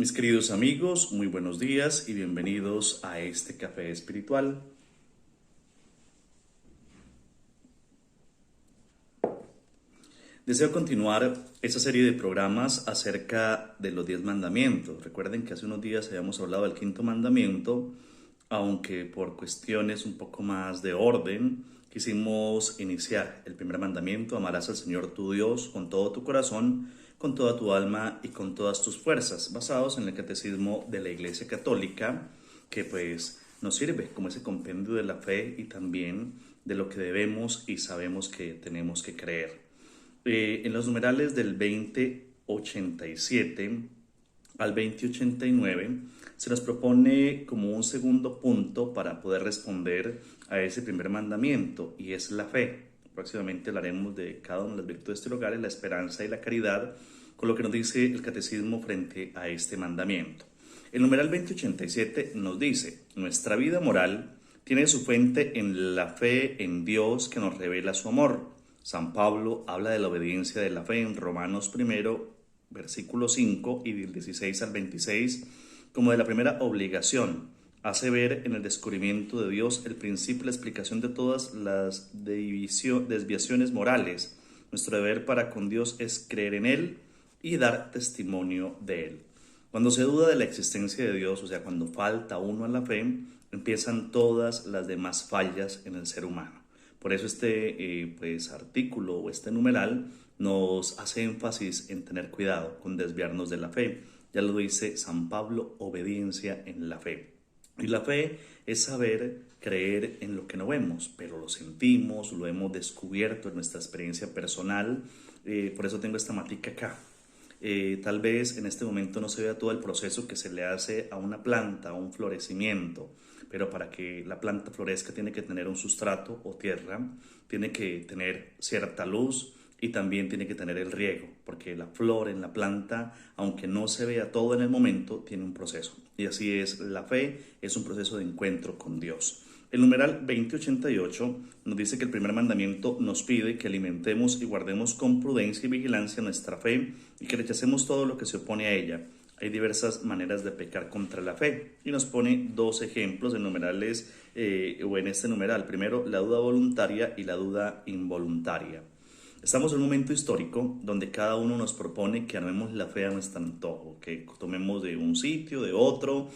Mis queridos amigos, muy buenos días y bienvenidos a este café espiritual. Deseo continuar esta serie de programas acerca de los 10 mandamientos. Recuerden que hace unos días habíamos hablado del quinto mandamiento, aunque por cuestiones un poco más de orden, quisimos iniciar el primer mandamiento: amarás al Señor tu Dios con todo tu corazón, con toda tu alma y con todas tus fuerzas, basados en el catecismo de la Iglesia Católica, que pues nos sirve como ese compendio de la fe y también de lo que debemos y sabemos que tenemos que creer. En los numerales del 2087 al 2089 se nos propone como un segundo punto para poder responder a ese primer mandamiento, y es la fe. Próximamente hablaremos de cada una de las virtudes teologales, la esperanza y la caridad, con lo que nos dice el catecismo frente a este mandamiento. El numeral 2087 nos dice: nuestra vida moral tiene su fuente en la fe en Dios, que nos revela su amor. San Pablo habla de la obediencia de la fe en Romanos 1, versículo 5 y del 16 al 26, como de la primera obligación. Hace ver en el descubrimiento de Dios el principio y la explicación de todas las desviaciones morales. Nuestro deber para con Dios es creer en Él y dar testimonio de Él. Cuando se duda de la existencia de Dios, o sea, cuando falta uno a la fe, empiezan todas las demás fallas en el ser humano. Por eso este artículo o este numeral nos hace énfasis en tener cuidado con desviarnos de la fe. Ya lo dice San Pablo: obediencia en la fe. Y la fe es saber creer en lo que no vemos, pero lo sentimos, lo hemos descubierto en nuestra experiencia personal. Por eso tengo esta matica acá. Tal vez en este momento no se vea todo el proceso que se le hace a una planta, a un florecimiento, pero para que la planta florezca tiene que tener un sustrato o tierra, tiene que tener cierta luz y también tiene que tener el riego, porque la flor en la planta, aunque no se vea todo en el momento, tiene un proceso. Y así es la fe, es un proceso de encuentro con Dios. El numeral 2088 nos dice que el primer mandamiento nos pide que alimentemos y guardemos con prudencia y vigilancia nuestra fe y que rechacemos todo lo que se opone a ella. Hay diversas maneras de pecar contra la fe y nos pone dos ejemplos en numerales o en este numeral. Primero, la duda voluntaria y la duda involuntaria. Estamos en un momento histórico donde cada uno nos propone que armemos la fe a nuestro antojo, que tomemos de un sitio, de otro,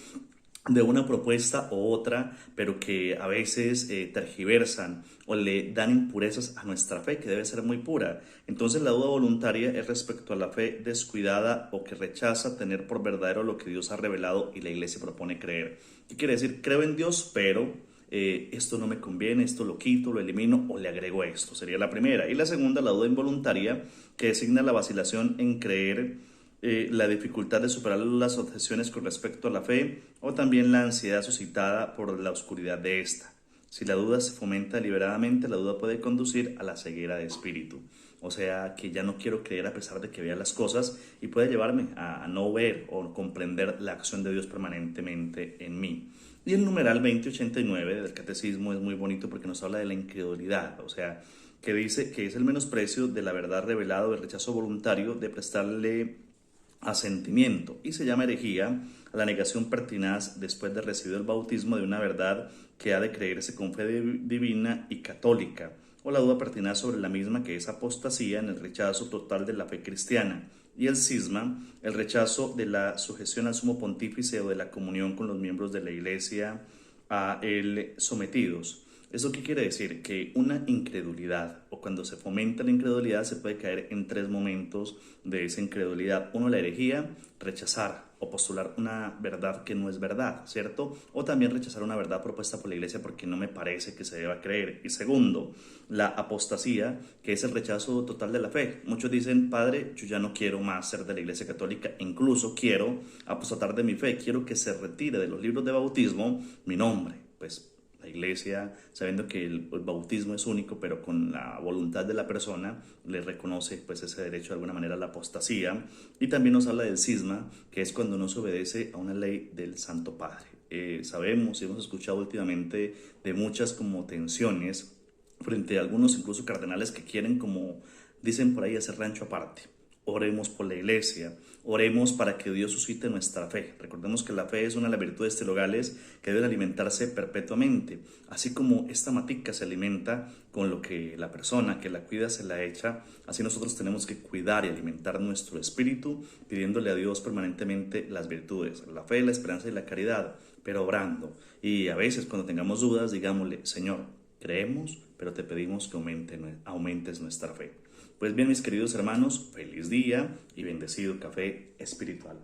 de una propuesta u otra, pero que a veces tergiversan o le dan impurezas a nuestra fe, que debe ser muy pura. Entonces la duda voluntaria es respecto a la fe descuidada o que rechaza tener por verdadero lo que Dios ha revelado y la Iglesia propone creer. ¿Qué quiere decir? Creo en Dios, pero esto no me conviene, esto lo quito, lo elimino o le agrego esto. Sería la primera. Y la segunda, la duda involuntaria, que designa la vacilación en creer, la dificultad de superar las objeciones con respecto a la fe, o también la ansiedad suscitada por la oscuridad de esta. Si la duda se fomenta deliberadamente, la duda puede conducir a la ceguera de espíritu. O sea, que ya no quiero creer a pesar de que vea las cosas, y puede llevarme a no ver o comprender la acción de Dios permanentemente en mí. Y el numeral 2089 del catecismo es muy bonito porque nos habla de la incredulidad, o sea, que dice que es el menosprecio de la verdad revelada, el rechazo voluntario de prestarle asentimiento, y se llama herejía a la negación pertinaz después de recibir el bautismo de una verdad que ha de creerse con fe divina y católica, o la duda pertinaz sobre la misma, que es apostasía en el rechazo total de la fe cristiana, y el cisma, el rechazo de la sujeción al sumo pontífice o de la comunión con los miembros de la Iglesia a él sometidos. ¿Eso qué quiere decir? Que una incredulidad, o cuando se fomenta la incredulidad, se puede caer en tres momentos de esa incredulidad. Uno, la herejía: rechazar o postular una verdad que no es verdad, ¿cierto? O también rechazar una verdad propuesta por la Iglesia porque no me parece que se deba creer. Y segundo, la apostasía, que es el rechazo total de la fe. Muchos dicen: Padre, yo ya no quiero más ser de la Iglesia Católica, incluso quiero apostatar de mi fe, quiero que se retire de los libros de bautismo mi nombre. Pues la Iglesia, sabiendo que el bautismo es único, pero con la voluntad de la persona, le reconoce pues ese derecho de alguna manera a la apostasía. Y también nos habla del cisma, que es cuando no se obedece a una ley del Santo Padre. Sabemos y hemos escuchado últimamente de muchas como tensiones frente a algunos incluso cardenales que quieren, como dicen por ahí, hacer rancho aparte, oremos por la iglesia, oremos para que Dios suscite nuestra fe. Recordemos que la fe es una de las virtudes teologales que deben alimentarse perpetuamente, así como esta matica se alimenta con lo que la persona que la cuida se la echa, así nosotros tenemos que cuidar y alimentar nuestro espíritu, pidiéndole a Dios permanentemente las virtudes, la fe, la esperanza y la caridad, pero orando. Y a veces cuando tengamos dudas, digámosle: Señor, creemos, pero te pedimos que aumentes nuestra fe. Pues bien, mis queridos hermanos, feliz día y bendecido café espiritual.